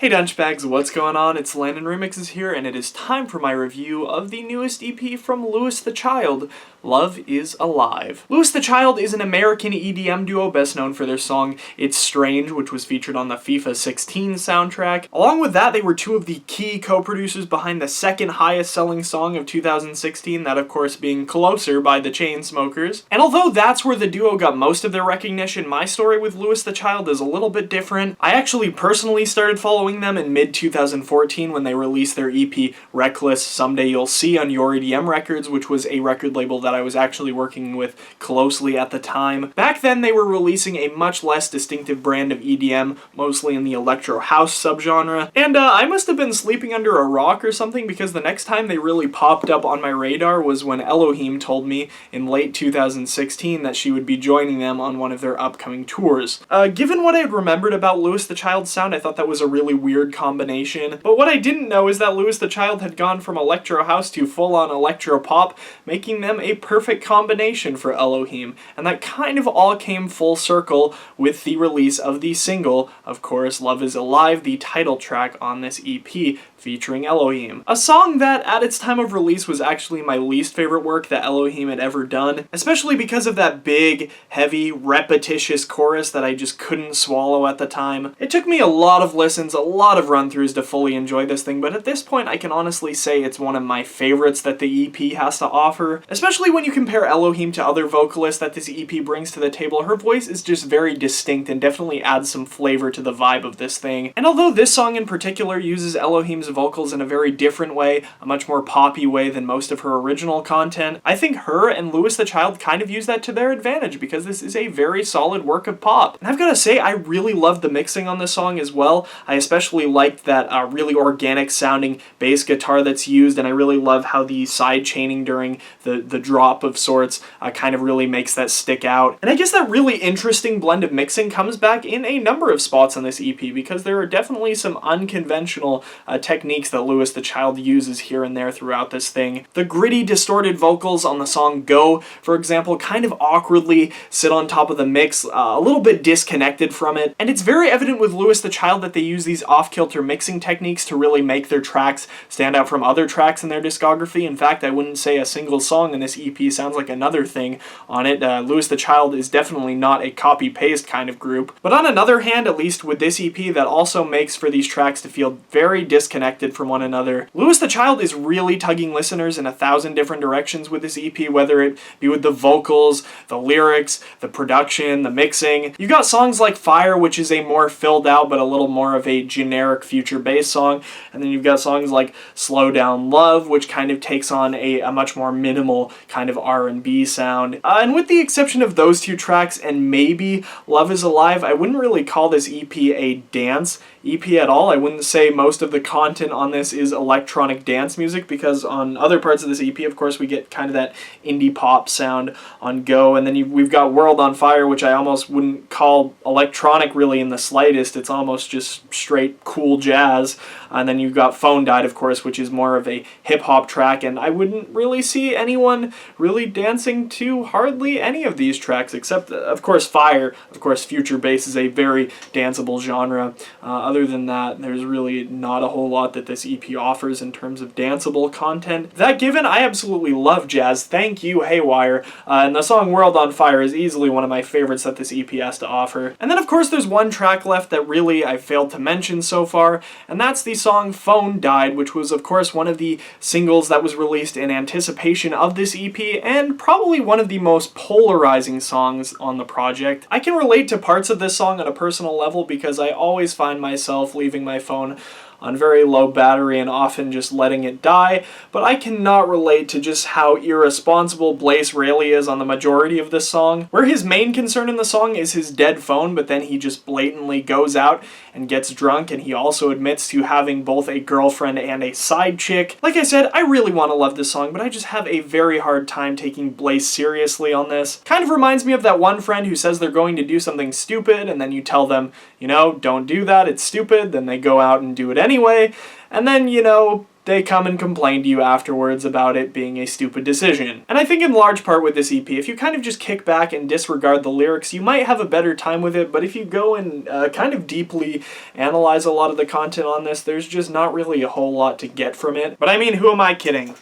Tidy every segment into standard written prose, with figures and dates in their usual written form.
Hey Dunchbags, what's going on? It's Landon Remixes here, and it is time for my review of the newest EP from Louis the Child, Love is Alive. Louis the Child is an American EDM duo best known for their song It's Strange, which was featured on the FIFA 16 soundtrack. Along with that, they were two of the key co-producers behind the second highest selling song of 2016, that of course being Closer by the Chainsmokers. And although that's where the duo got most of their recognition, my story with Louis the Child is a little bit different. I actually personally started following them in mid-2014 when they released their EP Reckless Someday You'll See on Your EDM Records, which was a record label that I was actually working with closely at the time. Back then they were releasing a much less distinctive brand of EDM, mostly in the electro house subgenre, and I must have been sleeping under a rock or something, because the next time they really popped up on my radar was when Elohim told me in late 2016 that she would be joining them on one of their upcoming tours. Given what I had remembered about Louis the Child's sound, I thought that was a really weird combination, but what I didn't know is that Louis the Child had gone from electro house to full-on electropop, making them a perfect combination for Elohim, and that kind of all came full circle with the release of the single, of course, Love is Alive, the title track on this EP, featuring Elohim. A song that, at its time of release, was actually my least favorite work that Elohim had ever done, especially because of that big, heavy, repetitious chorus that I just couldn't swallow at the time. It took me a lot of listens, a lot of run-throughs to fully enjoy this thing, but at this point I can honestly say it's one of my favorites that the EP has to offer, especially when you compare Elohim to other vocalists that this EP brings to the table. Her voice is just very distinct and definitely adds some flavor to the vibe of this thing. And although this song in particular uses Elohim's vocals in a very different way, a much more poppy way than most of her original content, I think her and Louis the Child kind of use that to their advantage, because this is a very solid work of pop. And I've gotta say, I really loved the mixing on this song as well. I especially liked that really organic sounding bass guitar that's used, and I really love how the side chaining during the drop of sorts kind of really makes that stick out. And I guess that really interesting blend of mixing comes back in a number of spots on this EP, because there are definitely some unconventional techniques that Louis the Child uses here and there throughout this thing. The gritty, distorted vocals on the song Go, for example, kind of awkwardly sit on top of the mix, a little bit disconnected from it, and it's very evident with Louis the Child that they use these off-kilter mixing techniques to really make their tracks stand out from other tracks in their discography. In fact, I wouldn't say a single song in this EP sounds like another thing on it. Louis the Child is definitely not a copy-paste kind of group, but on another hand, at least with this EP, that also makes for these tracks to feel very disconnected from one another. Louis the Child is really tugging listeners in 1,000 different directions with this EP, whether it be with the vocals, the lyrics, the production, the mixing. You've got songs like Fire, which is a more filled out but a little more of a generic future bass song, and then you've got songs like Slow Down Love, which kind of takes on a much more minimal kind of R&B sound. And with the exception of those two tracks and maybe Love is Alive, I wouldn't really call this EP a dance EP at all. I wouldn't say most of the content on this is electronic dance music, because on other parts of this EP, of course, we get kind of that indie pop sound on Go, and then we've got World on Fire, which I almost wouldn't call electronic really in the slightest. It's almost just straight cool jazz. And then you've got Phone Died, of course, which is more of a hip-hop track, and I wouldn't really see anyone really dancing to hardly any of these tracks, except, of course, Fire. Of course, future bass is a very danceable genre. Other than that, there's really not a whole lot that this EP offers in terms of danceable content. That given, I absolutely love jazz. Thank you, Haywire. And the song World on Fire is easily one of my favorites that this EP has to offer. And then, of course, there's one track left that really I've failed to mention so far, and that's the song Phone Died, which was, of course, one of the singles that was released in anticipation of this EP, and probably one of the most polarizing songs on the project. I can relate to parts of this song on a personal level, because I always find myself leaving my phone on very low battery and often just letting it die, but I cannot relate to just how irresponsible Blaze Rayleigh is on the majority of this song, where his main concern in the song is his dead phone, but then he just blatantly goes out and gets drunk, and he also admits to having both a girlfriend and a side chick. Like I said, I really want to love this song, but I just have a very hard time taking Blaze seriously on this. Kind of reminds me of that one friend who says they're going to do something stupid, and then you tell them, you know, don't do that, it's stupid, then they go out and do it anyway, and then, you know, they come and complain to you afterwards about it being a stupid decision. And I think in large part with this EP, if you kind of just kick back and disregard the lyrics, you might have a better time with it, but if you go and kind of deeply analyze a lot of the content on this, there's just not really a whole lot to get from it. But I mean, who am I kidding?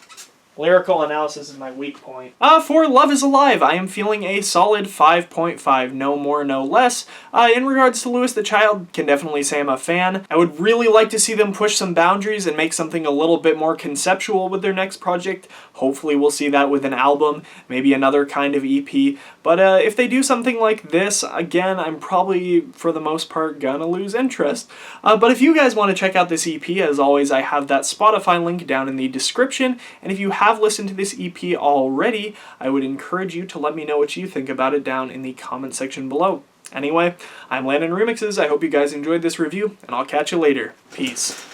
Lyrical analysis is my weak point. For Love is Alive, I am feeling a solid 5.5, no more, no less. In regards to Louis the Child, can definitely say I'm a fan. I would really like to see them push some boundaries and make something a little bit more conceptual with their next project. Hopefully we'll see that with an album, maybe another kind of EP. But if they do something like this, again, I'm probably, for the most part, gonna lose interest. But if you guys want to check out this EP, as always, I have that Spotify link down in the description. And if you have listened to this EP already, I would encourage you to let me know what you think about it down in the comment section below. Anyway, I'm Landon Remixes. I hope you guys enjoyed this review, and I'll catch you later. Peace.